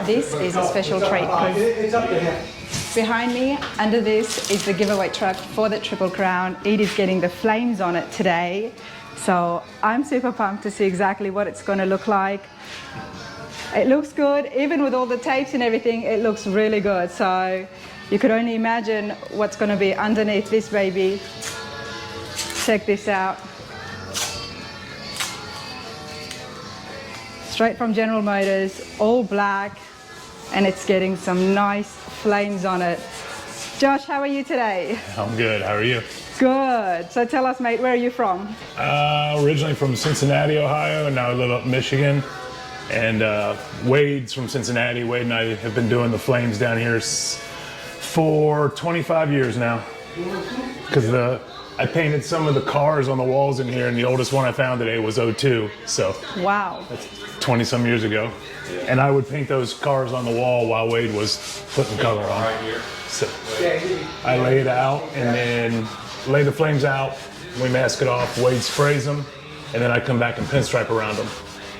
this is a special treat because behind me, under this, is the giveaway truck for the Triple Crown. It is getting the flames on it today. So I'm super pumped to see exactly what it's going to look like. It looks good, even with all the tapes and everything, it looks really good. So you could only imagine what's going to be underneath this baby. Check this out. Straight from General Motors, all black, and it's getting some nice flames on it. Josh, how are you today? I'm good, how are you? Good. So tell us, mate, where are you from? Originally from Cincinnati, Ohio, and now I live up in Michigan. And Wade's from Cincinnati. Wade and I have been doing the flames down here for 25 years now. Because I painted some of the cars on the walls in here, and the oldest one I found today was '02. So wow, that's 20 some years ago. And I would paint those cars on the wall while Wade was putting color on. So I lay it out and then lay the flames out. We mask it off. Wade sprays them, and then I come back and pinstripe around them.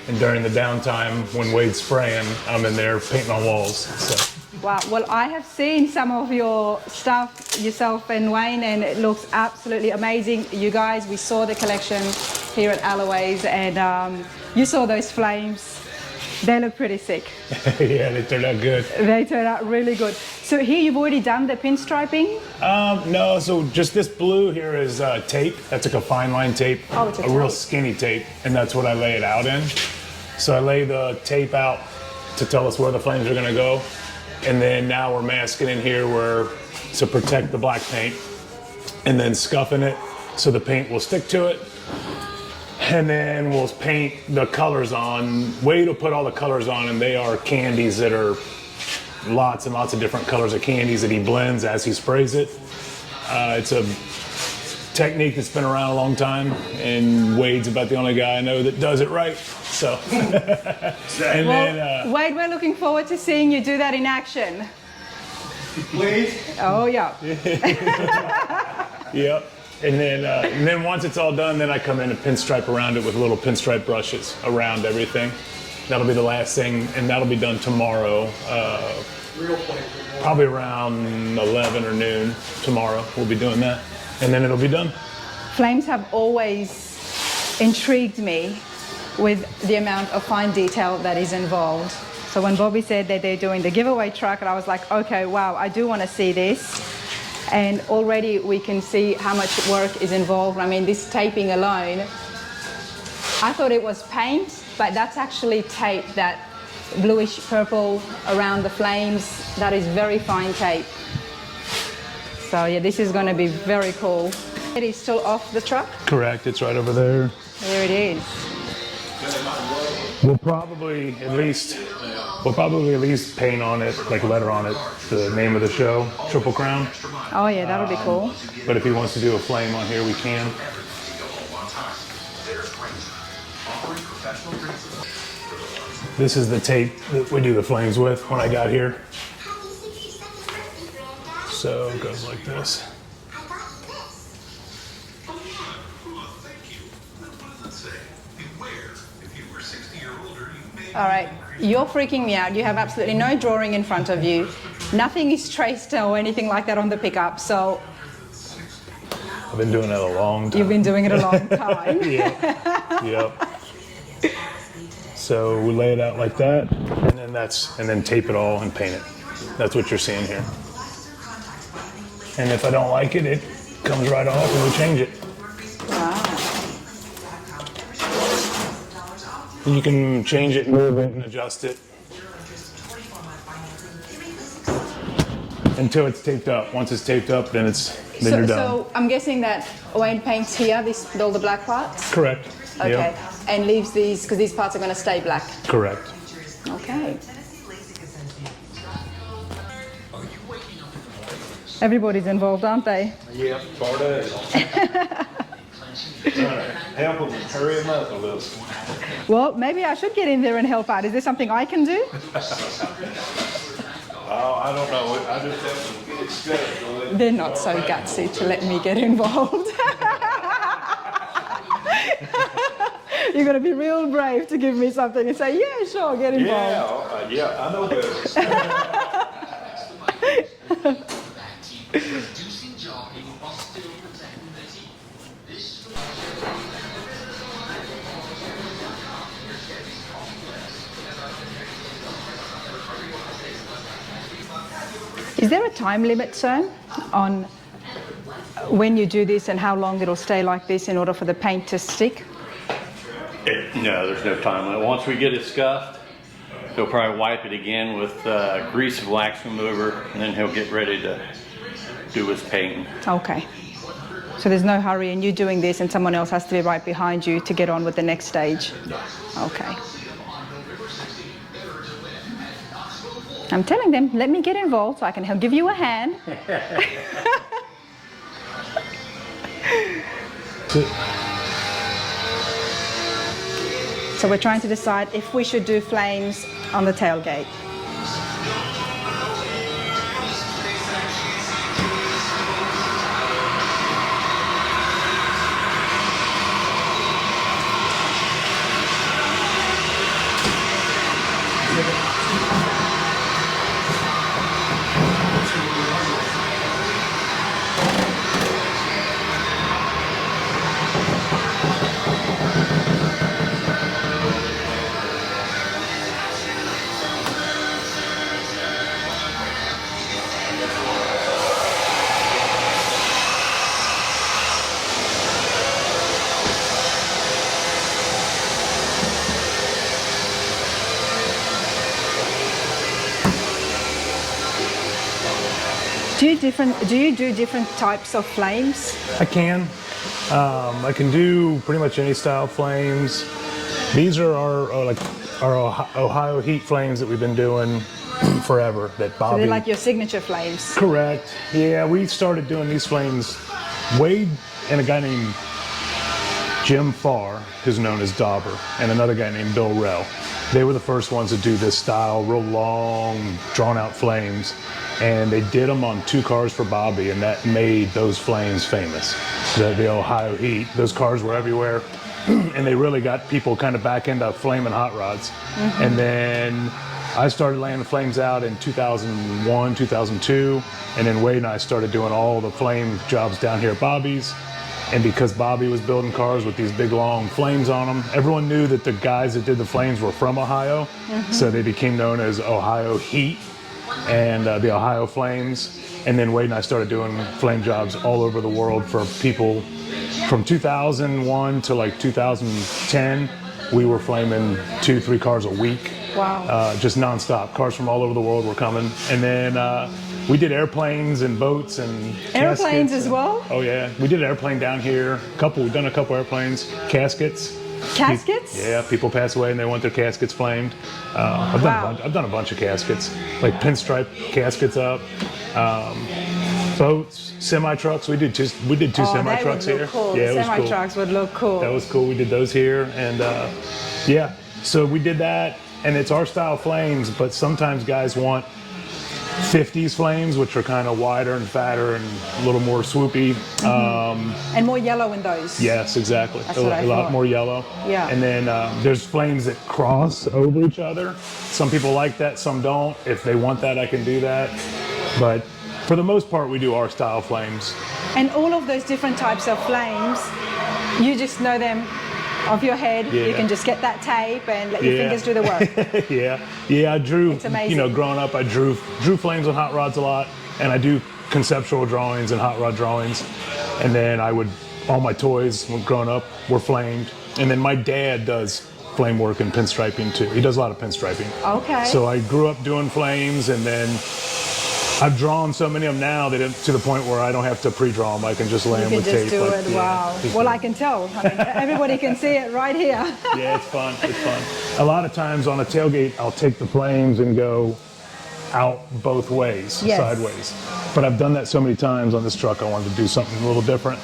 And during the downtime, when Wade's spraying, I'm in there painting on walls. So. Wow, well, I have seen some of your stuff, yourself and Wayne, and it looks absolutely amazing. You guys, we saw the collection here at Alloway's, and you saw those flames. They look pretty sick. Yeah, they turned out good. They turned out really good. So here you've already done the pinstriping? No, so just this blue here is tape. That's like a fine line tape. Oh, it's a real skinny tape, and that's what I lay it out in. So I lay the tape out to tell us where the flames are gonna go. And then now we're masking in here to protect the black paint, and then scuffing it so the paint will stick to it. And then we'll paint the colors on. Wade will put all the colors on, and they are candies that are lots and lots of different colors of candies that he blends as he sprays it. It's a technique that's been around a long time, and Wade's about the only guy I know that does it right. So, Wade, we're looking forward to seeing you do that in action. Please? Oh yeah. Yep. And then once it's all done, then I come in and pinstripe around it with little pinstripe brushes around everything. That'll be the last thing, and that'll be done tomorrow. Probably around 11 or noon tomorrow. We'll be doing that, and then it'll be done. Flames have always intrigued me with the amount of fine detail that is involved. So when Bobby said that they're doing the giveaway truck, and I was like, okay, wow, I do want to see this. And already we can see how much work is involved. I mean, this taping alone, I thought it was paint, but that's actually tape, that bluish purple around the flames. That is very fine tape. So yeah, this is going to be very cool. It is still off the truck? Correct, it's right over there. There it is. We'll probably at least paint on it, like letter on it, the name of the show, Triple Crown. Oh yeah, that'll be cool. But if he wants to do a flame on here, we can. This is the tape that we do the flames with when I got here. So it goes like this. All right, you're freaking me out. You have absolutely no drawing in front of you. Nothing is traced or anything like that on the pickup, so... I've been doing it a long time. You've been doing it a long time. Yep. So we lay it out like that, and then tape it all and paint it. That's what you're seeing here. And if I don't like it, it comes right off and we change it. Wow. You can change it, move it, and adjust it until it's taped up. Once it's taped up, then you're done. So I'm guessing that Wayne paints here, all the black parts? Correct. Okay, Yep. and leaves these, because these parts are going to stay black? Correct. Okay. Everybody's involved, aren't they? Yeah, part of it. Help them, hurry them up a little. Well, maybe I should get in there and help out. Is there something I can do? Oh, I don't know. I just have to get it scheduled. They're not so gutsy to let me get involved. You're going to be real brave to give me something and say, yeah, sure, get involved. Yeah, I know better. Is there a time limit, sir, on when you do this and how long it'll stay like this in order for the paint to stick? No, there's no time limit. Once we get it scuffed, he'll probably wipe it again with grease and wax remover, and then he'll get ready to do his painting. Okay. So there's no hurry and you're doing this and someone else has to be right behind you to get on with the next stage? Okay. I'm telling them, let me get involved so I can help give you a hand. So we're trying to decide if we should do flames on the tailgate. Do you do different types of flames? I can. I can do pretty much any style flames. These are our Ohio heat flames that we've been doing forever. That So Bobby. they're like your signature flames. Correct. Yeah, we started doing these flames. Wade and a guy named Jim Farr, who's known as Dauber, and another guy named Bill Rell. They were the first ones to do this style, real long, drawn-out flames. And they did them on 2 cars for Bobby, and that made those flames famous. The Ohio heat, those cars were everywhere, and they really got people kind of back into flaming hot rods. Mm-hmm. And then I started laying the flames out in 2001, 2002, and then Wade and I started doing all the flame jobs down here at Bobby's. And because Bobby was building cars with these big long flames on them, everyone knew that the guys that did the flames were from Ohio, mm-hmm. So they became known as Ohio Heat and the Ohio Flames. And then Wade and I started doing flame jobs all over the world for people from 2001 to like 2010. We were flaming 2-3 cars a week. Wow. Just nonstop. Cars from all over the world were coming. And then we did airplanes and boats and airplanes as well? Oh yeah, we did an airplane down here. We've done a couple airplanes. Caskets. Caskets? Yeah, people pass away and they want their caskets flamed. I've done a bunch of caskets, like pinstripe caskets up. Boats, semi trucks. We did two semi trucks here. Cool. Yeah, the semi trucks would look cool. That was cool. We did those here, and yeah. So we did that, and it's our style flames. But sometimes guys want 50s flames, which are kind of wider and fatter and a little more swoopy. Mm-hmm. And more yellow in those. Yes, exactly. That's what I lot thought. more yellow. Yeah. And then there's flames that cross over each other. Some people like that, some don't. If they want that, I can do that. But for the most part, we do our style flames. And all of those different types of flames, you just know them off your head. Yeah. You can just get that tape and let your fingers do the work. Yeah. I drew. It's amazing. Growing up, I drew flames on hot rods a lot, and I do conceptual drawings and hot rod drawings. And then all my toys when growing up were flamed. And then my dad does flame work and pinstriping too. He does a lot of pinstriping. Okay. So I grew up doing flames, and then I've drawn so many of them now that to the point where I don't have to pre-draw them. I can just lay them with tape. You can just do it. Wow. Well, I can tell. I mean, everybody can see it right here. Yeah, it's fun. It's fun. A lot of times on a tailgate, I'll take the flames and go out both ways, Yes. sideways. But I've done that so many times on this truck, I wanted to do something a little different.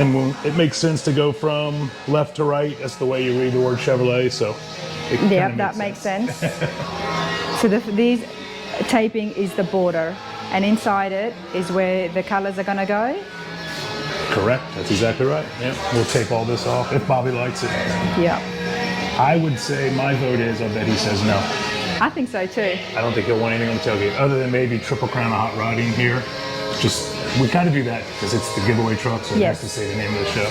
And it makes sense to go from left to right. That's the way you read the word Chevrolet. So Yeah, that makes sense. So these taping is the border, and inside it is where the colors are going to go? Correct. That's exactly right. Yeah. We'll tape all this off if Bobby likes it. Yeah. I would say my vote is I bet he says no. I think so too. I don't think he'll want anything on the tailgate other than maybe Triple Crown of Hot Rodding here. Just, we kind of do that because it's the giveaway truck, so it Yes. has to say the name of the show.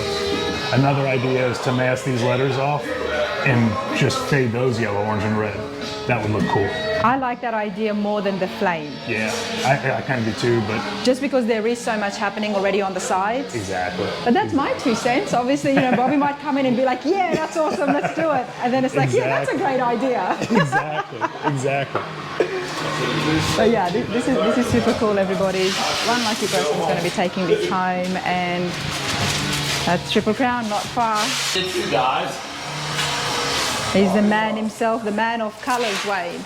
Another idea is to mask these letters off and just fade those yellow, orange, and red. That would look cool. I like that idea more than the flame. Yeah, I kind of do too, but Just because there is so much happening already on the sides. exactly. But that's my 2 cents. Obviously, you know, Bobby might come in and be like, yeah, that's awesome, let's do it. And then it's like, yeah, that's a great idea. Exactly. So yeah, this is super cool, everybody. One lucky person is going to be taking this home, and that's Triple Crown, not far. It's you guys. He's the man himself, the man of colours, Wade.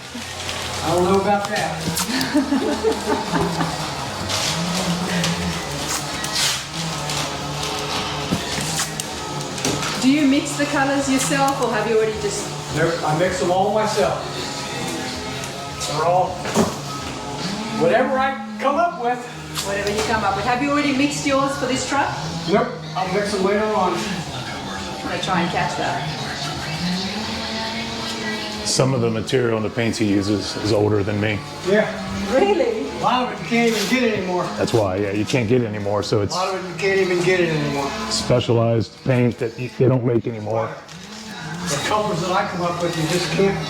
I don't know about that. Do you mix the colours yourself, or have you already just... Nope, I mix them all myself. They're all, whatever I come up with. Whatever you come up with. Have you already mixed yours for this truck? Nope, I'll mix them later on. I'm going to try and catch that. Some of the material in the paints he uses is older than me. Yeah, Really? a lot of it you can't even get it anymore. That's why, yeah, you can't get it anymore, so A it's lot of it you can't even get it anymore. specialized paint that they don't make anymore. The colors that I come up with, you just can't. It's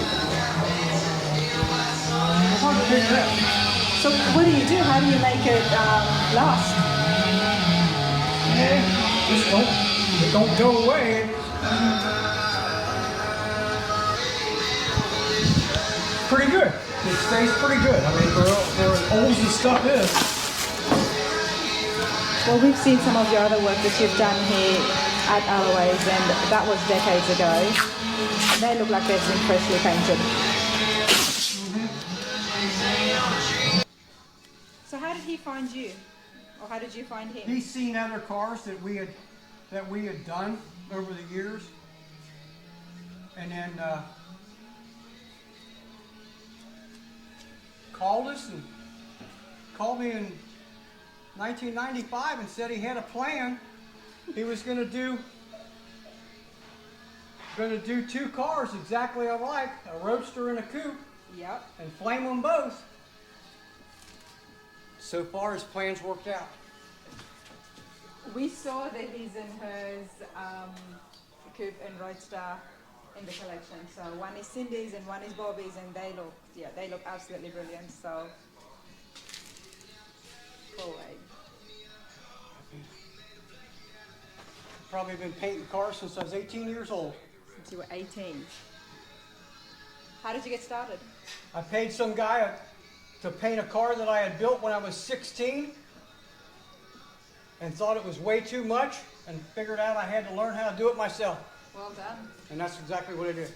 hard to figure out. So what do you do? How do you make it last? Yeah, it don't go away. Pretty good. It stays pretty good. I mean, for as old as the stuff is. Well, we've seen some of your other work that you've done here at Alloway's, and that was decades ago. They look like they've been freshly painted. So how did he find you? Or how did you find him? He's seen other cars that we had done over the years, and then called us and called me in 1995 and said he had a plan. He was going to do 2 cars exactly alike, a Roadster and a Coupe, Yep. and flame them both. So far, his plans worked out. We saw the his and hers Coupe and Roadster in the collection. So one is Cindy's and one is Bobby's, and they look absolutely brilliant. So cool, Wade. Probably been painting cars since I was 18 years old. Since you were 18. How did you get started? I paid some guy to paint a car that I had built when I was 16 and thought it was way too much and figured out I had to learn how to do it myself. Well done. And that's exactly what I did.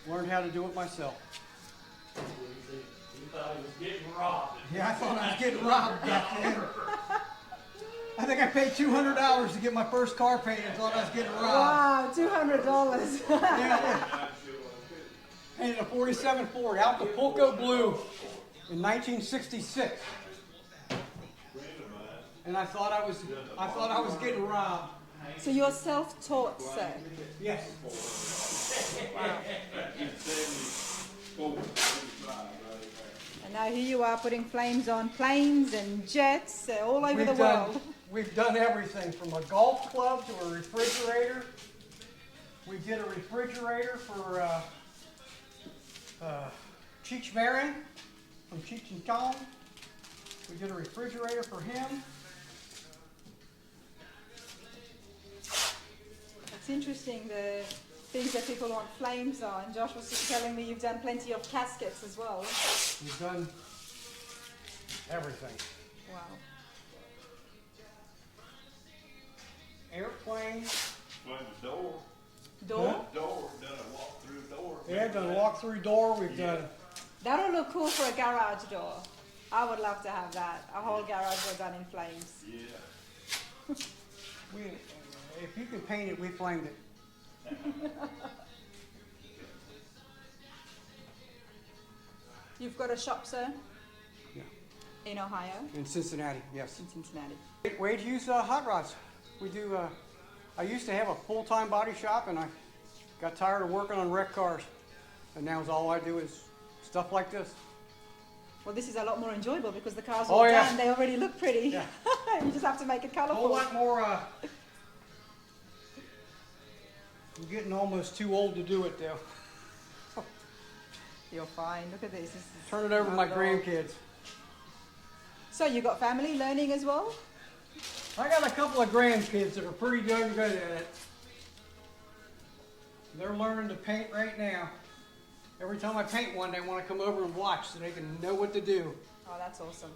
Learned how to do it myself. You thought he was getting robbed. Yeah, I thought I was getting robbed back then. I think I paid $200 to get my first car painted and thought I was getting robbed. Wow, $200. Yeah, painted a 47 Ford Acapulco blue in 1966. And I thought I was getting robbed. So you're self-taught, sir? Yes. And now here you are putting flames on planes and jets all over the world. We've done everything from a golf club to a refrigerator. We did a refrigerator for Cheech Marin from Cheech and Chong. We did a refrigerator for him. It's interesting the things that people want flames on. Josh was just telling me you've done plenty of caskets as well. We've done everything. Wow. Airplane. Went the door. Door? Door, done a walk-through door. Yeah, done a walk-through door. We've done. That'll look cool for a garage door. I would love to have that. A whole garage door done in flames. Yeah. If you can paint it, we flamed it. You've got a shop, sir? Yeah. In Ohio, in Cincinnati, yes. in Cincinnati. Wade Hughes Hot Rods. We do, I used to have a full-time body shop and I got tired of working on wrecked cars. And now all I do is stuff like this. Well, this is a lot more enjoyable because the cars Oh, are yeah. done. They already look pretty. Yeah. You just have to make it A whole colorful. lot more, I'm getting almost too old to do it though. You're fine. Look at this. This is Turn it over to my not at all. grandkids. So you got family learning as well? I got a couple of grandkids that are pretty darn good at it. They're learning to paint right now. Every time I paint one, they want to come over and watch so they can know what to do. Oh, that's awesome.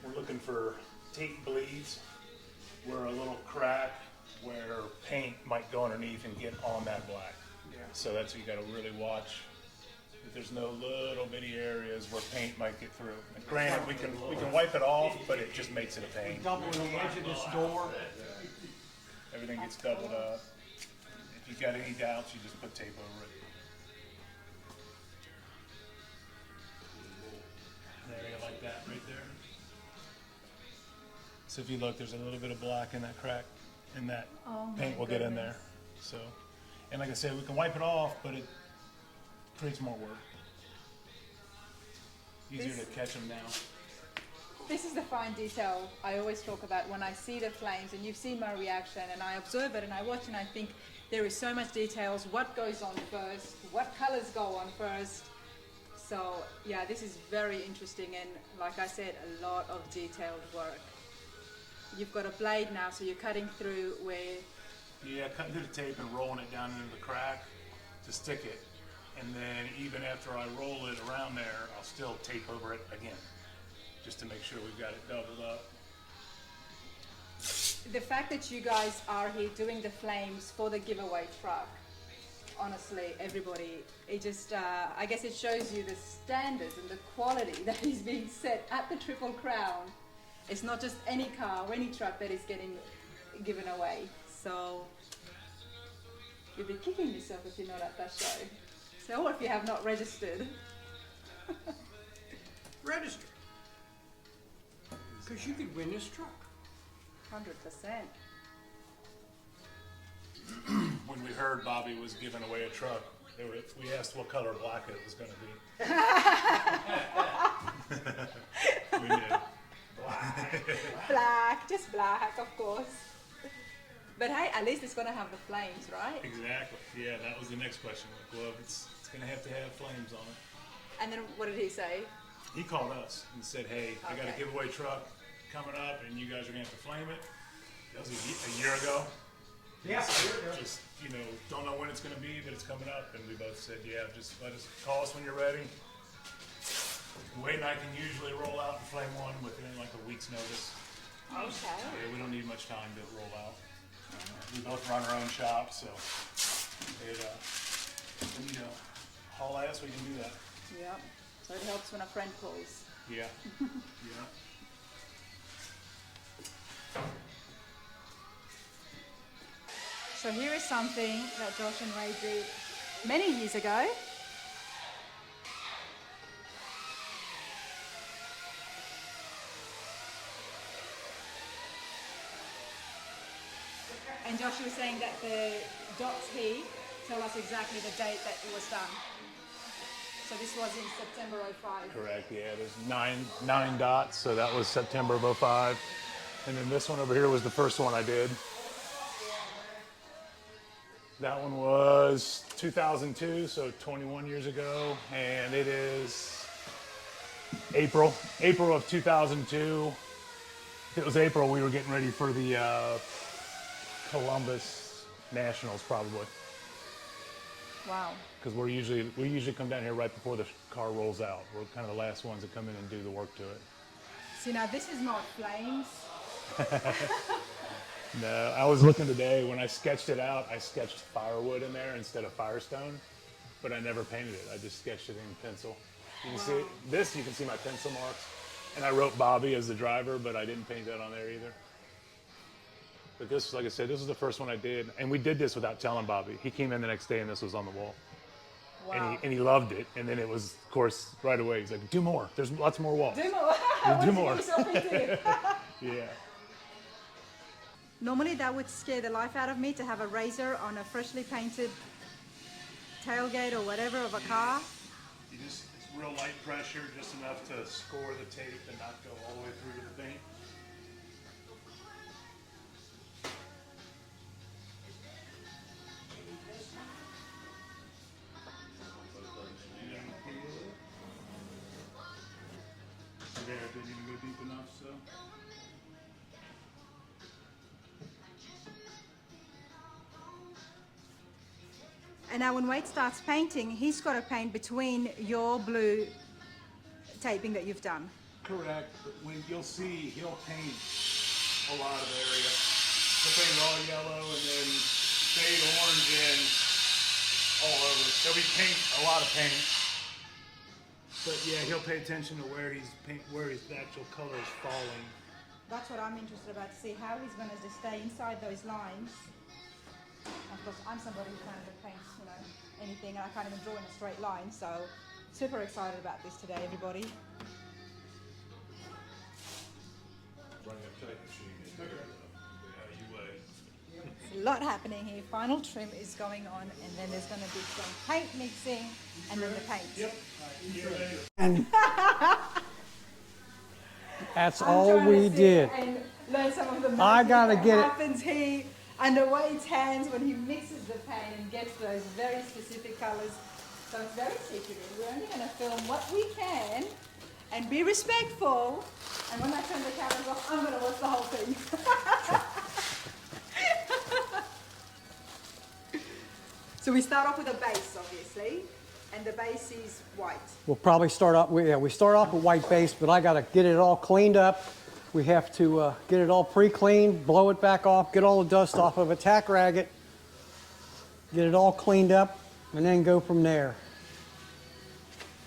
We're looking for tape bleeds where a little crack where paint might go underneath and get on that black. Yeah. So that's what you gotta really watch. That there's no little bitty areas where paint might get through. And granted, we can wipe it off, but it just makes it a pain. Doubling the edge of this door. Everything gets doubled up. If you've got any doubts, you just put tape over it. An area like that right there. So if you look, there's a little bit of black in that crack, and that Oh my paint will get in there. goodness. So, and like I said, we can wipe it off, but it creates more work. Easier to catch them now. This is the fine detail I always talk about when I see the flames, and you've seen my reaction, and I observe it and I watch and I think there is so much details, what goes on first, what colors go on first. So yeah, this is very interesting, and like I said, a lot of detailed work. You've got a blade now, so you're cutting through where, Yeah, cutting through the tape and rolling it down into the crack to stick it. And then even after I roll it around there, I'll still tape over it again, just to make sure we've got it doubled up. the fact that you guys are here doing the flames for the giveaway truck, honestly, everybody, it just, I guess it shows you the standards and the quality that is being set at the Triple Crown. It's not just any car or any truck that is getting given away. So you'll be kicking yourself if you're not at that show. So, or if you have not registered. Register. Because you could win this truck. 100%. When we heard Bobby was giving away a truck, we asked what color black it was going to be. We knew. Black, just black, of course. But hey, at least it's going to have the flames, right? Exactly. Yeah, that was the next question. Like, well, it's going to have flames on it. And then what did he say? He called us and said, hey, I got a Okay. giveaway truck coming up and you guys are going to have to flame it. That was a year ago. Yeah. Just, don't know when it's going to be, but it's coming up. And we both said, yeah, just call us when you're ready. Wade and I can usually roll out and flame one within like a week's notice. Okay. Yeah, we don't need much time to roll out. We both run our own shop, so we need to haul ass, we can do that. Yep. So it helps when a friend calls. Yeah. Yeah. So here is something that Josh and Ray did many years ago. And Josh was saying that the dots here tell us exactly the date that it was done. So this was in September 05. Correct, yeah, there's nine dots, so that was September of 05. And then this one over here was the first one I did. That one was 2002, so 21 years ago, and it is April of 2002. It was April, we were getting ready for the Columbus Nationals probably. Wow. Because we usually come down here right before the car rolls out. We're kind of the last ones that come in and do the work to it. See, now this is not flames. No, I was looking today, when I sketched it out, I sketched firewood in there instead of firestone, but I never painted it. I just sketched it in pencil. You can see this, you can see my pencil marks. And I wrote Bobby as the driver, but I didn't paint that on there either. But this, like I said, this was the first one I did. And we did this without telling Bobby. He came in the next day and this was on the wall. and he loved it. And then it was, of course, right away. He's like, do more. There's lots more walls. Do more. Do more. Yeah. Normally that would scare the life out of me to have a razor on a freshly painted tailgate or whatever of a car. It's real light pressure, just enough to score the tape and not go all the way through to the paint. There, it didn't even go deep enough, so. And now when Wade starts painting, he's got to paint between your blue taping that you've done. Correct, but when you'll see, he'll paint a lot of area. He'll paint all yellow and then fade orange and all over. There'll be paint, a lot of paint. But yeah, he'll pay attention to where his actual color is falling. That's what I'm interested about, to see how he's going to just stay inside those lines. Of course, I'm somebody who kind of paints, anything, and I can't even draw in a straight line, so super excited about this today, everybody. Running a tape machine is better than you weigh. There's a lot happening here. Final trim is going on, and then there's going to be some paint mixing, and then the paint. Yep. And that's I'm all trying to we sit did. and learn some of the I magic gotta that get it. happens here under Wade's hands when he mixes the paint and gets those very specific colors. So it's very secretive. We're only going to film what we can and be respectful. And when I turn the cameras off, I'm going to watch the whole thing. So we start off with a base, obviously, and the base is white. We'll probably start off. We start off with white base, but I got to get it all cleaned up. We have to get it all pre-cleaned, blow it back off, get all the dust off of it, tack rag it, get it all cleaned up, and then go from there.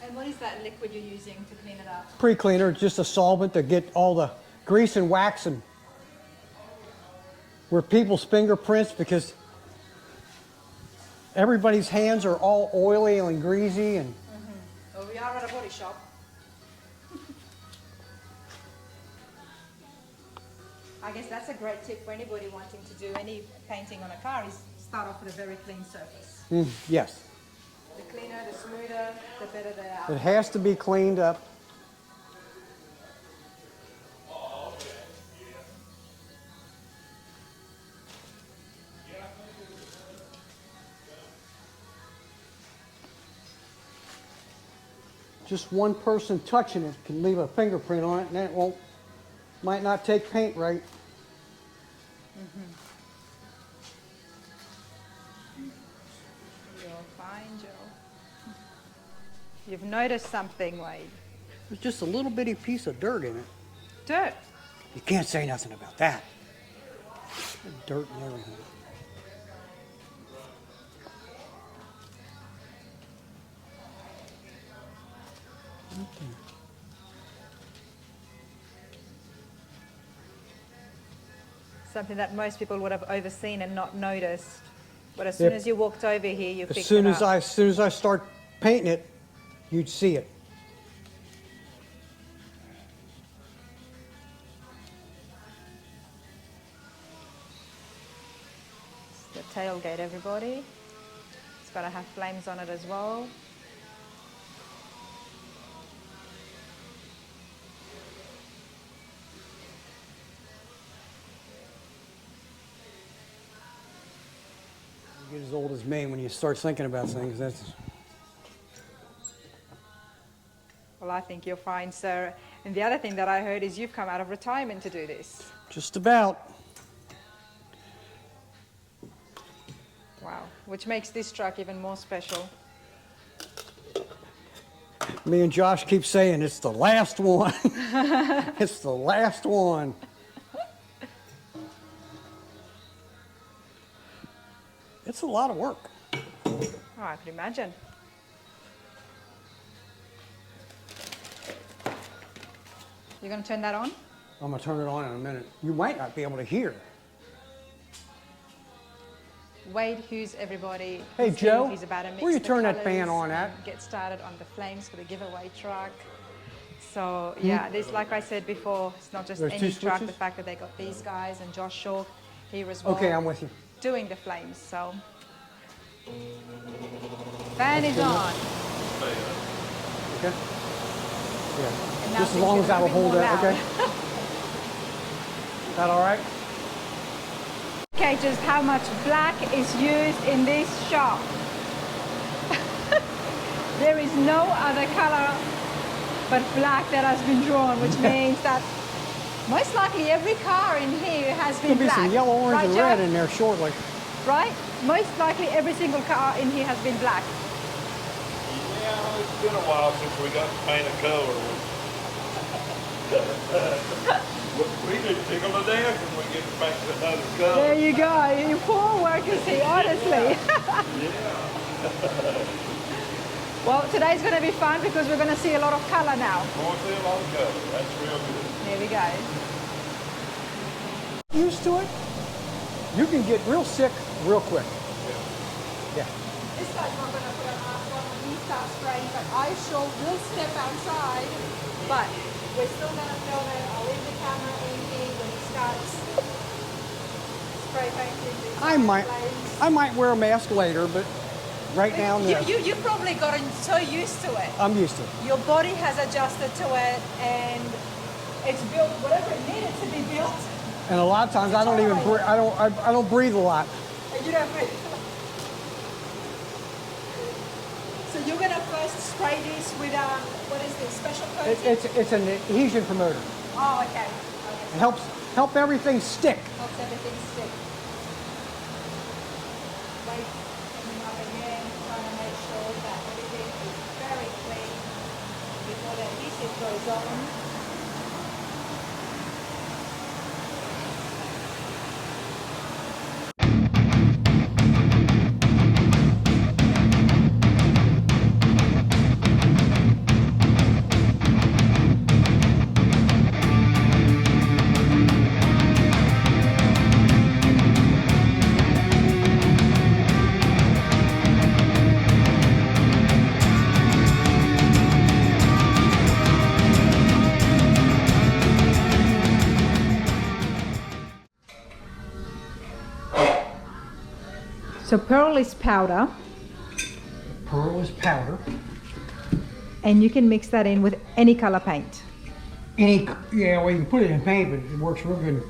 And what is that liquid you're using to clean it up? Pre-cleaner, just a solvent to get all the grease and wax and where people's fingerprints, because everybody's hands are all oily and greasy and Well, we are at a body shop. I guess that's a great tip for anybody wanting to do any painting on a car, is start off with a very clean surface. yes, The cleaner, the smoother, the better they it are. has to be cleaned up. Just one person touching it can leave a fingerprint on it, and that might not take paint right. You're fine, Joe. You've noticed something, Wade. There's just a little bitty piece of dirt in it. Dirt. You can't say nothing about that. Dirt and everything. Something that most people would have overseen and not noticed. But as soon Yep. as you walked over here, you picked As soon it as up. I start painting it, you'd see it. The tailgate, everybody. It's got to have flames on it as well. You get as old as me when you start thinking about things. That's Well, I think you're fine, sir. And the other thing that I heard is you've come out of retirement to do this. just about. Wow. Which makes this truck even more special. Me and Josh keep saying it's the last one. It's the last one. It's a lot of work. Oh, I could imagine. You're going to turn that on? I'm gonna turn it on in a minute. You might not be able to hear. Wade Hughes, everybody. Hey, His Joe, He's about to mix where you the turn that colours fan on at? and get started on the flames for the giveaway truck. So yeah, this, like I said before, it's not just There's any two truck. switches? The fact that they got these guys and Josh Shaw here as well. Okay, I'm with you. Doing the flames. So fan is on. Okay. Yeah. And now Just as things long get as a I will bit hold more that. loud. Okay. That all right? Okay, just how much black is used in this shop. There is no other color but black that has been drawn, which means that most likely every car in here has been There'll be black. some yellow, orange, right, and Joe? red in there shortly. Right? Most likely every single car in here has been black. Yeah, it's been a while since we got to paint a color. We need to tickle to death when we get to paint another color. There you go. You poor workers here, honestly. Well, today's going to be fun because we're going to see a lot of color now. Going to see a lot of color. That's real good. There we go. Used to it, you can get real sick real quick. Yeah. This guy's not going to put a mask on when he starts spraying, but I sure will step outside. But we're still going to film it. I'll leave the camera in here when he starts spray painting. I might wear a mask later, but right now, no. You probably gotten so used to it. I'm used to it. Your body has adjusted to it, and it's built whatever it needed to be built. And a lot of times I don't even breathe. I don't breathe a lot. And you don't breathe. So you're gonna first spray this with what is this special coating? It's an adhesion promoter. Oh, okay. It help everything stick. Helps everything stick. Wait, coming up again, trying to make sure that everything is very clean before the adhesive goes on. So pearl is powder, Pearl is powder. and you can mix that in with any color paint. Yeah, well, you can put it in paint, but it works real good,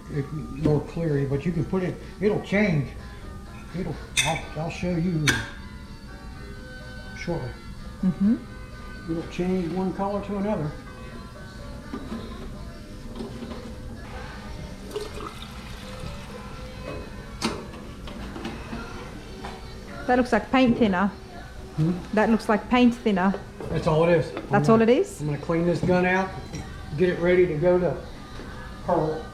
more clearly. But you can put it, it'll change. I'll show you shortly. It'll change one color to another. That looks like paint thinner. That looks like paint thinner. That's all it is. That's all it is? I'm gonna clean this gun out, get it ready to go to pearl.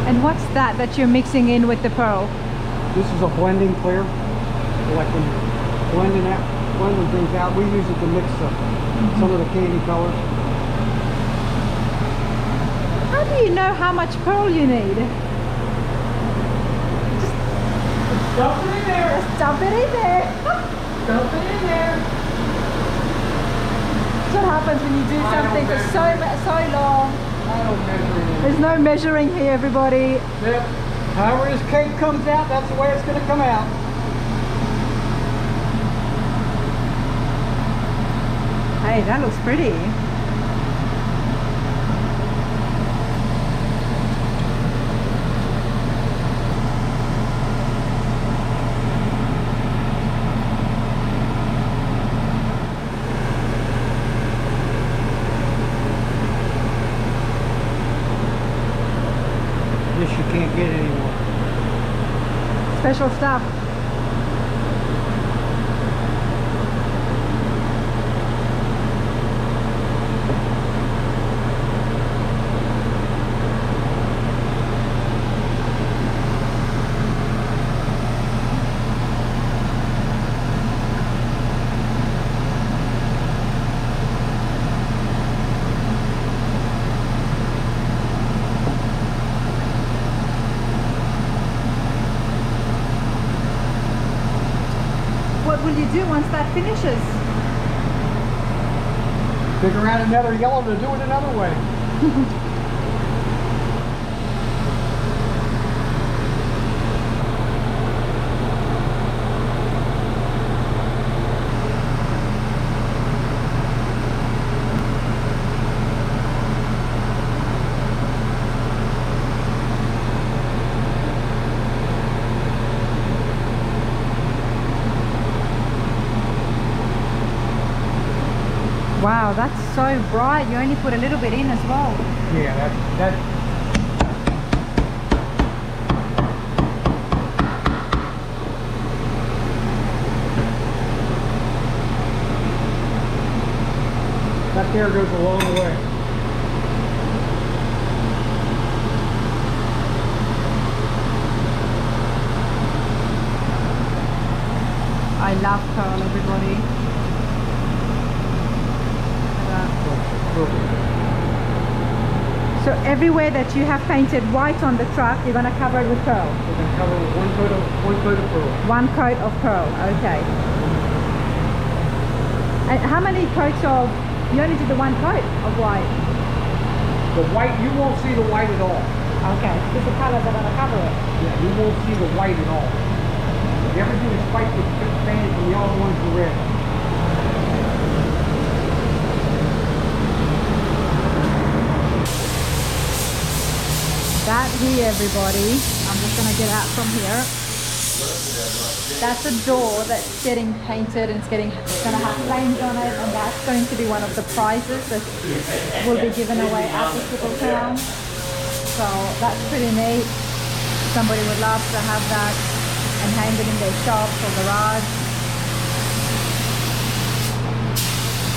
And what's that you're mixing in with the pearl? This is a blending clear. Like when you're blending things out, we use it to mix some of the candy colors. How do you know how much pearl you need? Dump it in there. Just dump it in there. Dump it in there. That's what happens when you do something for so long. I don't measure it in. There's no measuring here, everybody. Yep. However this cake comes out, that's the way it's going to come out. Hey, that looks pretty. This you can't get anymore. Special stuff. What will you do once that finishes? Figure out another yellow to do it another way. Wow, that's so bright. You only put a little bit in as well. Yeah, that there goes a long way. I love pearl, everybody. So everywhere that you have painted white on the truck, you're going to cover it with pearl? We're going to cover with one coat of pearl. One coat of pearl, okay. And how many coats of, you only did the one coat of white? The white, you won't see the white at all. Okay, because the colors are going to cover it. Yeah, you won't see the white at all. Everything is white with painted from the other ones to red. That here, everybody, I'm just going to get out from here. That's a door that's getting painted and it's going to have flames on it, and that's going to be one of the prizes that will be given away at the Triple Crown. So that's pretty neat. Somebody would love to have that and hang it in their shop or garage.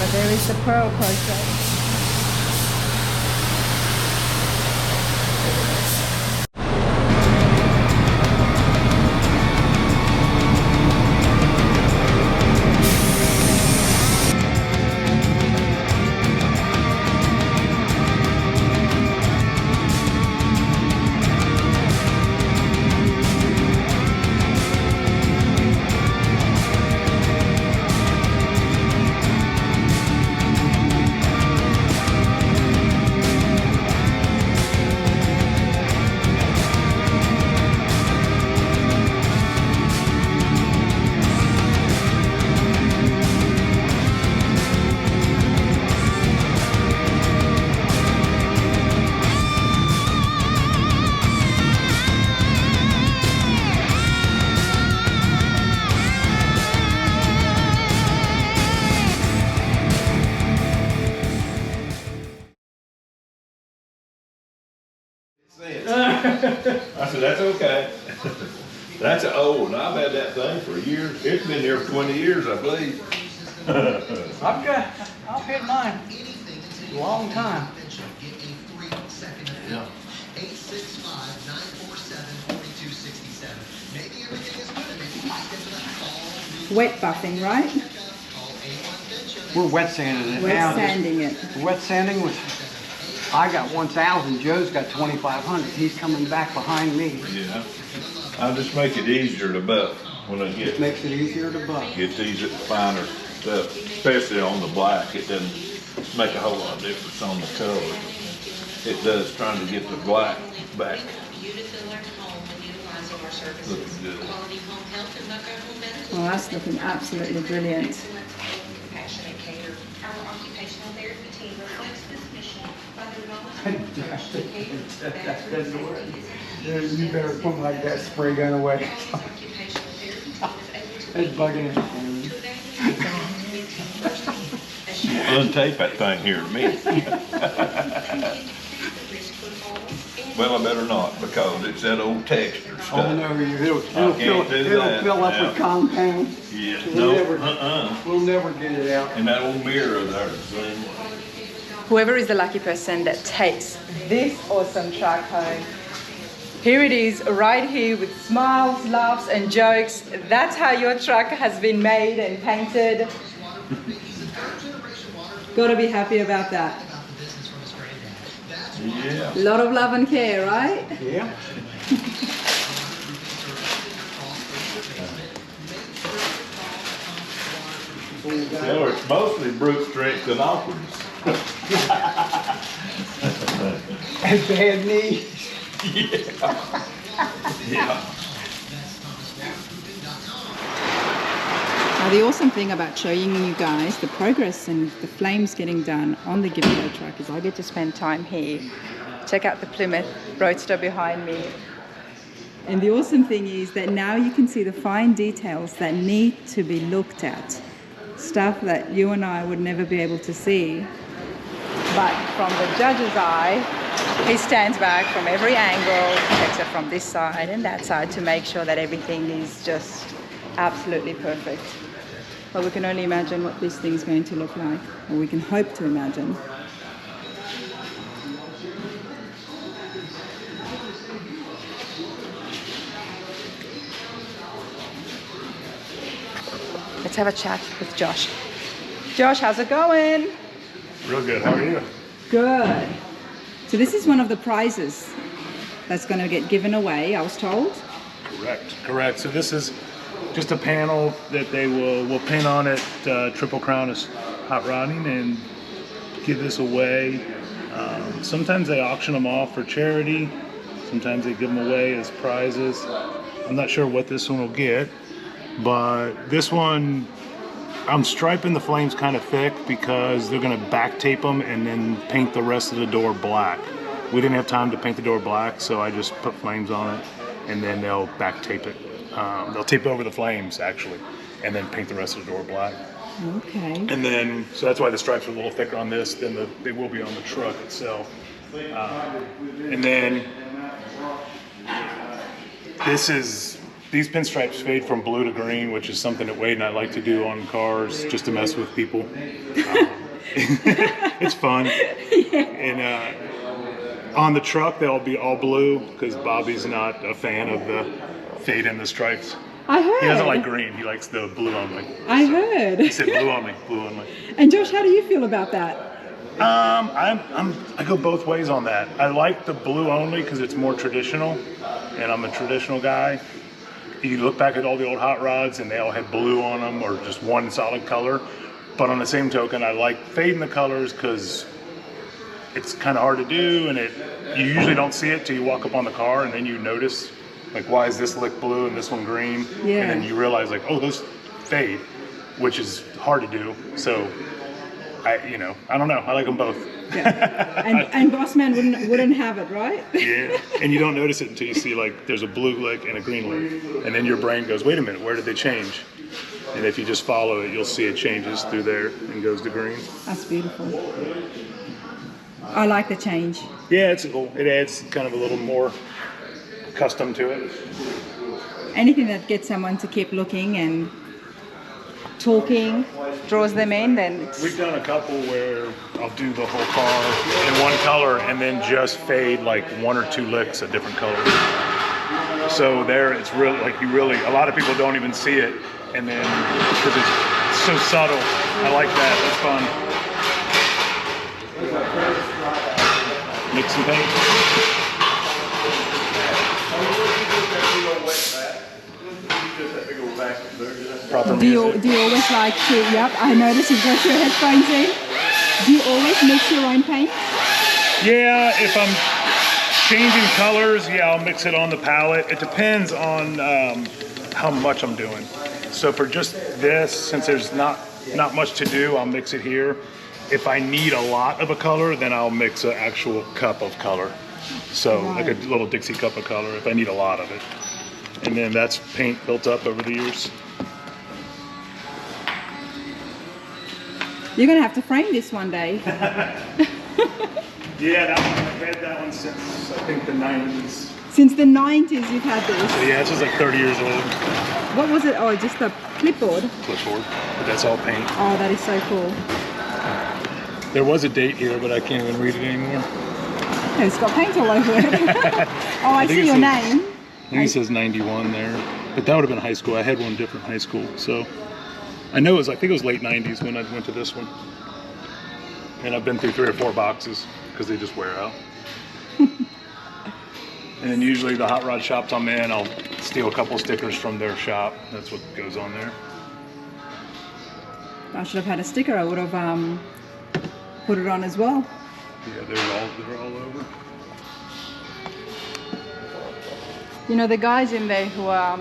But there is the pearl process. I said, that's okay. That's old, and I've had that thing for years. It's been there for 20 years, I believe. I've had mine a long time. Yeah. Wet buffing, right? We're wet sanding it Wet now. sanding it. Wet sanding was, I got 1,000, Joe's got 2,500. He's coming back behind me. Yeah. I'll just make it easier to buff when I get Makes it easier to buff. these finer stuff, especially on the black. It doesn't make a whole lot of difference on the color. It does trying to get the black back looking good. Well, that's looking absolutely brilliant. You better put like that spray gun away. It's bugging it. Untape that thing here in a minute. Well, I better not, because it's that old texture Oh, stuff. no, can't do it'll that. fill up Yeah. with compound. Yeah, We'll no, never, we'll never get it out. And that old mirror there, the same way. Whoever is the lucky person that takes this awesome truck home. Here it is, right here with smiles, laughs, and jokes. That's how your truck has been made and painted. Gotta be happy about that. Yeah. A lot of love and care, right? Yeah. So it's mostly brute strength and awkwardness. And bad knees. Yeah. Now the awesome thing about showing you guys the progress and the flames getting done on the giveaway truck is I get to spend time here. Check out the Plymouth Roadster behind me. And the awesome thing is that now you can see the fine details that need to be looked at. Stuff that you and I would never be able to see. But from the judge's eye, he stands back from every angle, checks it from this side and that side to make sure that everything is just absolutely perfect. But we can only imagine what this thing's going to look like, or we can hope to imagine. Let's have a chat with Josh. Josh, how's it going? Real good. How are you? Good. So this is one of the prizes that's going to get given away, I was told. Correct. So this is just a panel that they will pin on it, Triple Crown is hot rodding, and give this away. Sometimes they auction them off for charity. Sometimes they give them away as prizes. I'm not sure what this one will get, but this one, I'm striping the flames kind of thick because they're going to back tape them and then paint the rest of the door black. We didn't have time to paint the door black, so I just put flames on it, and then they'll back tape it. They'll tape over the flames, actually, and then paint the rest of the door black. Okay. And then, so that's why the stripes are a little thicker on this than they will be on the truck itself. And then, these pinstripes fade from blue to green, which is something that Wade and I like to do on cars, just to mess with people. It's fun. Yeah. And on the truck, they'll be all blue, because Bobby's not a fan of the fade in the stripes. I heard. He doesn't like green, he likes the blue only. I heard. He said blue only, blue only. And Josh, how do you feel about that? I go both ways on that. I like the blue only because it's more traditional, and I'm a traditional guy. You look back at all the old hot rods and they all had blue on them or just one solid color. But on the same token, I like fading the colors because it's kind of hard to do, and you usually don't see it till you walk up on the car, and then you notice, like, why is this lick blue and this one green? Yeah. And then you realize, like, oh, those fade, which is hard to do. So I don't know. I like them both. Yeah. And Bossman wouldn't have it, right? Yeah. And you don't notice it until you see, like, there's a blue lick and a green lick. And then your brain goes, wait a minute, where did they change? And if you just follow it, you'll see it changes through there and goes to green. That's beautiful. I like the change. Yeah, it's cool. It adds kind of a little more custom to it. Anything that gets someone to keep looking and talking, draws them in, then it's... We've done a couple where I'll do the whole car in one color and then just fade like one or two licks of different colors. So there, it's really, like, a lot of people don't even see it, and then, because it's so subtle, I like that, that's fun. Mix some paint. Proper Do you music. always like to, yep, I noticed you've got your headphones in. Do you always mix your own paint? Yeah, if I'm changing colors, yeah, I'll mix it on the palette. It depends on how much I'm doing. So for just this, since there's not much to do, I'll mix it here. If I need a lot of a color, then I'll mix an actual cup of color. So like a little Dixie cup of color if I need a lot of it. And then that's paint built up over the years. You're going to have to frame this one day. Yeah, that one, I've had that one since, I think, the 90s. Since the 90s you've had this. So yeah, this is like 30 years old. What was it? Oh, just a clipboard. Clipboard, but that's all paint. Oh, that is so cool. There was a date here, but I can't even read it anymore. It's got paint all over it. Oh, I see your name. I think it says 91 there, but that would have been high school. I had one different high school, so I know it was. I think it was late 90s when I went to this one, and I've been through 3 or 4 boxes because they just wear out. And then usually the hot rod shops I'm in, I'll steal a couple stickers from their shop. That's what goes on there. I should have had a sticker. I would have put it on as well. Yeah, they're all over. You know, the guys in there who are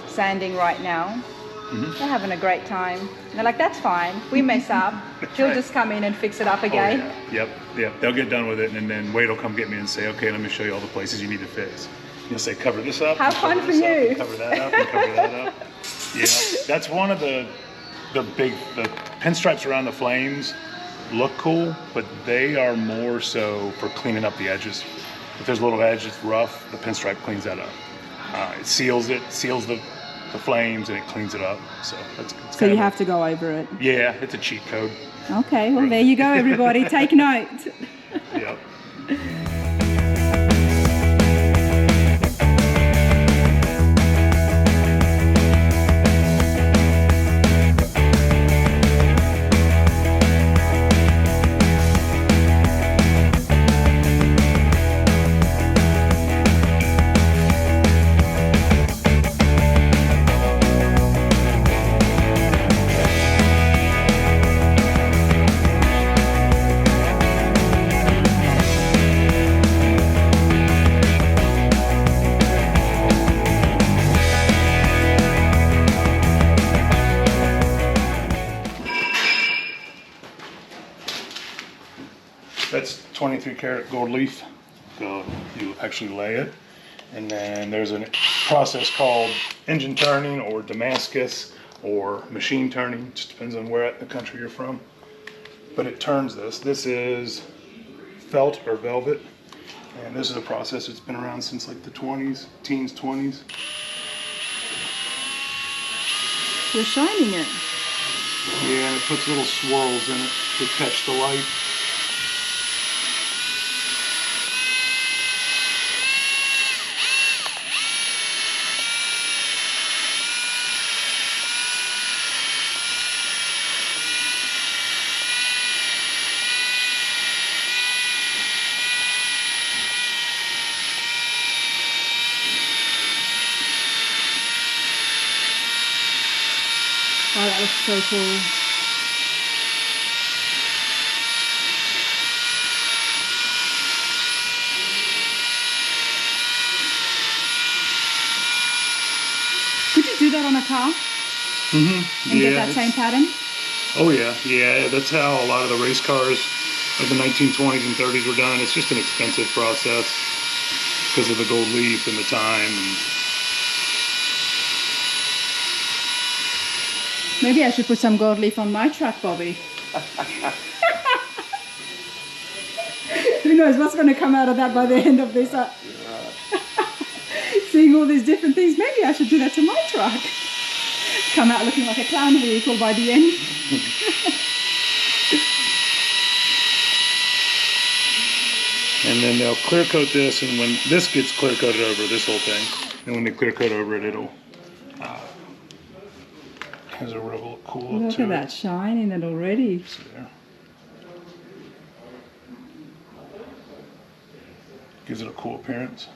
sanding right now, they're having a great time. They're like, that's fine. We mess up. He'll just come in and fix it up again. Oh, yeah. Yep. They'll get done with it, and then Wade will come get me and say, okay, let me show you all the places you need to fix. You'll say, cover this up. Have fun for you. Cover that up, and cover that up. Yeah, that's one of the pinstripes around the flames look cool, but they are more so for cleaning up the edges. If there's a little edge that's rough, the pinstripe cleans that up. It seals the flames, and it cleans it up. So that's So you have to go over it. Yeah, it's a cheat code. Okay, well there you go, everybody. Take note. Yep. That's 23 karat gold leaf. So you actually lay it. And then there's a process called engine turning or Damascus or machine turning. Just depends on where in the country you're from. But it turns this. This is felt or velvet. And this is a process that's been around since like the 20s, teens, 20s. You're shining it. Yeah, and it puts little swirls in it to catch the light. Oh, that looks so cool. Could you do that on a car? Mm-hmm. And get that same pattern? Oh yeah, that's how a lot of the race cars of the 1920s and 30s were done. It's just an expensive process because of the gold leaf and the time. Maybe I should put some gold leaf on my truck, Bobby. Who knows what's going to come out of that by the end of this. Seeing all these different things, maybe I should do that to my truck. Come out looking like a clown vehicle by the end. And then they'll clear coat this, and when this gets clear coated over, this whole thing, and when they clear coat over it, it'll has a real cool look Look to at that shine in it already. So there. Gives it a cool appearance.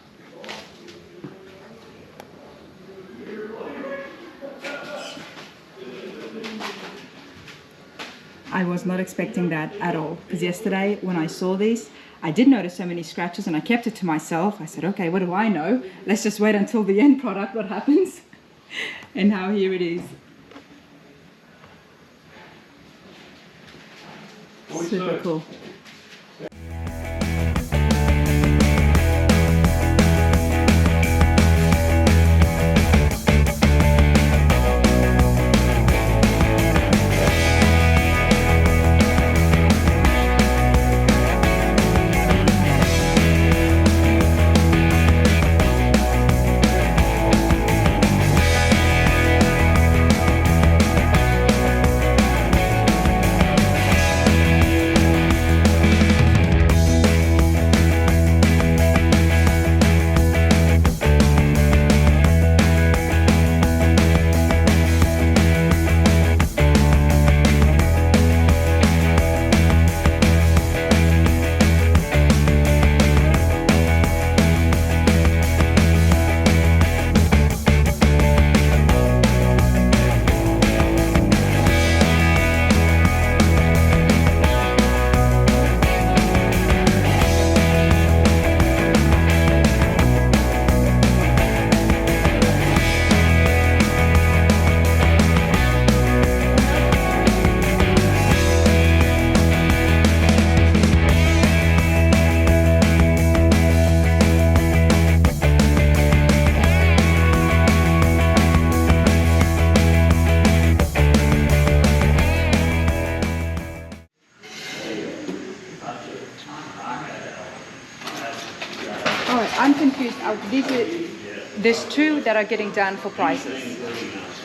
I was not expecting that at all, because yesterday when I saw these, I did notice so many scratches and I kept it to myself. I said, okay, what do I know? Let's just wait until the end product, what happens. And now here it is. Super cool. confused. There's two that are getting done for prices.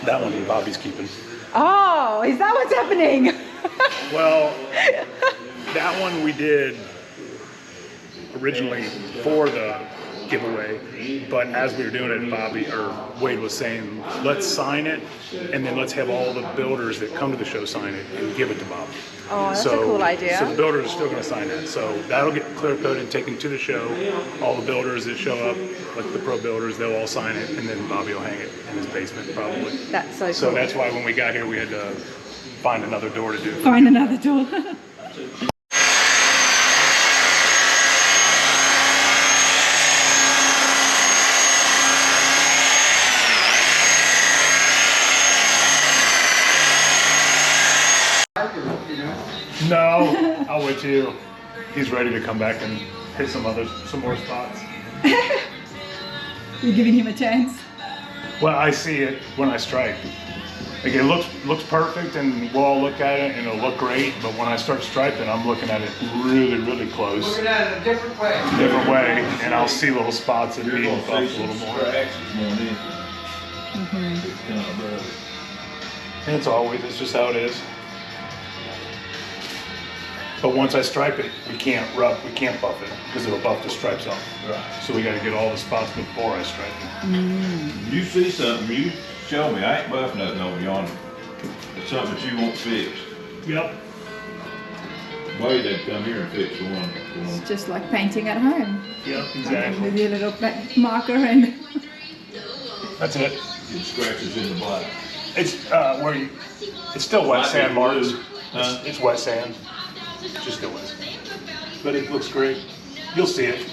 That one Bobby's keeping. Oh, is that what's happening? Well, that one we did originally for the giveaway, but as we were doing it, Wade was saying, let's sign it, and then let's have all the builders that come to the show sign it and give it to Bobby. Oh, that's a cool idea. So the builders are still going to sign it. So that'll get clear coded, taken to the show. All the builders that show up, like the pro builders, they'll all sign it, and then Bobby will hang it in his basement probably. That's so cool. So that's why when we got here, we had to find another door to do it. Find another door. No, I'll wait till he's ready to come back and hit some more spots. You're giving him a chance. Well, I see it when I strike. Like it looks perfect, and we'll all look at it, and it'll look great. But when I start striping, I'm looking at it really, really close. Looking at it a different way. Different way, and I'll see little spots that need buff a little more. And it's just how it is. But once I stripe it, we can't buff it because it'll buff the stripes off. Right. So we got to get all the spots before I stripe it. You see something, you show me. I ain't buffing nothing over yonder. It's something that you want fixed. Yep. Why they'd come here and fix the one. It's just like painting at home. Yep, exactly. With your little marker and... That's it. It scratches in the black. It's it's still wet sand, Marks. Huh? It's wet sand. Just still wet. But it looks great. You'll see it.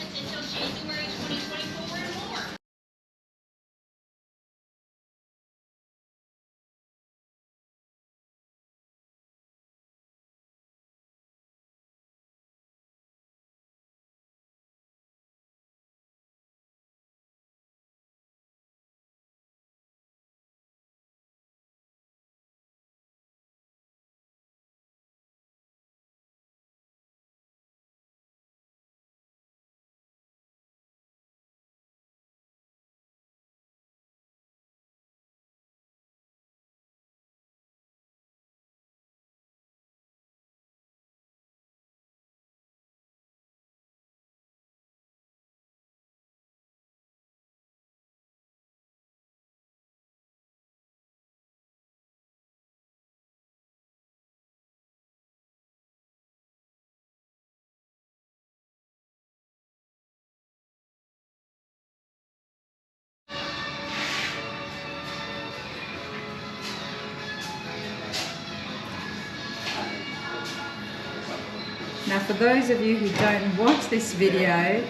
Now for those of you who don't watch this video,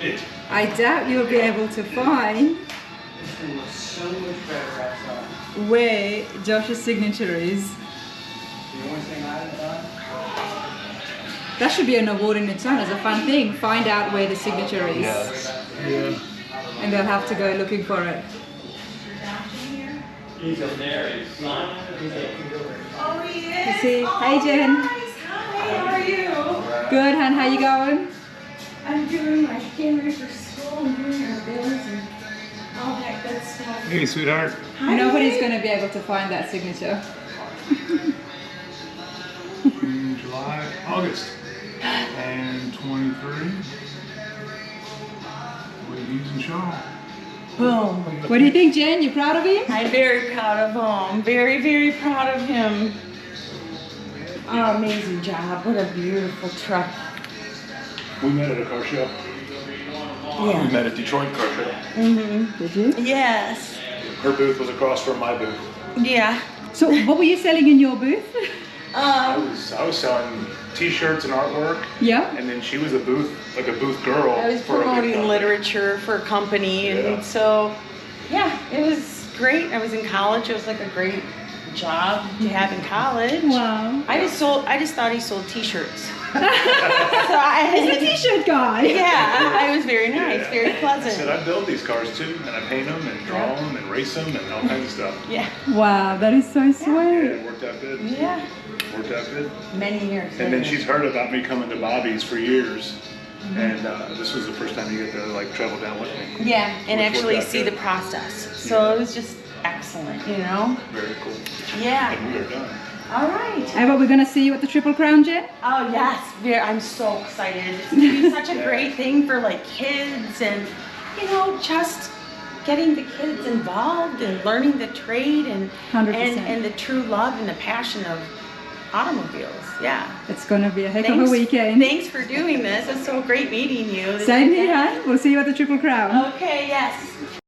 I doubt you'll be able to find So much better outside. where Josh's signature is. The only thing I haven't done. That should be an award in its own as a fun thing. Find out where the signature is. Yeah. And they'll have to go looking for it. He's up there. He's flying. Oh, he You is? see? Hey Jen. Hi, how are you? Good, hon. How you going? I'm doing my getting ready for school and doing our bills and all that good stuff. Hey, sweetheart. Hi, Nobody's going to be able to find that signature. July, August, and 23. With Hughes and Shaw. Boom. What do you think, Jen? You proud of him? I'm very proud of him. Very, very proud of him. Oh, amazing job. What a beautiful truck. We met at a car show. We Yeah. met at Detroit Car Show. Did you? Yes. Her booth was across from my booth. Yeah. So what were you selling in your booth? I was selling T-shirts and artwork, Yeah. and then she was a booth girl. I was for a big promoting company. literature for a company, and Yeah. so, yeah, it was great. I was in college. It was like a great job to have in college. Wow. I just thought he sold T-shirts. So He's a I, t-shirt guy. yeah, it was very nice, very I said pleasant. I build these cars too, and I paint them and draw them and race them and all kinds of stuff. Yeah, Wow, that is so Yeah, sweet. it worked out good. yeah, Worked out good. many years. And then she's heard about me coming to Bobby's for years. And this was the first time you get to like travel down with me. Yeah, and Which actually worked out see the good. process. So it was just excellent, you know? Very cool. Yeah. And we are done. All right. Ava, we're gonna see you at the Triple Crown Jet. Oh yes, I'm so excited. It's gonna be such a great thing for like kids and, you know, just getting the kids involved and learning the trade and 100%. and the true love and the passion of automobiles. Yeah. It's gonna be a heck of a weekend. Thanks for doing this. It's so great meeting you. Same here. We'll see you at the Triple Crown. Okay, yes.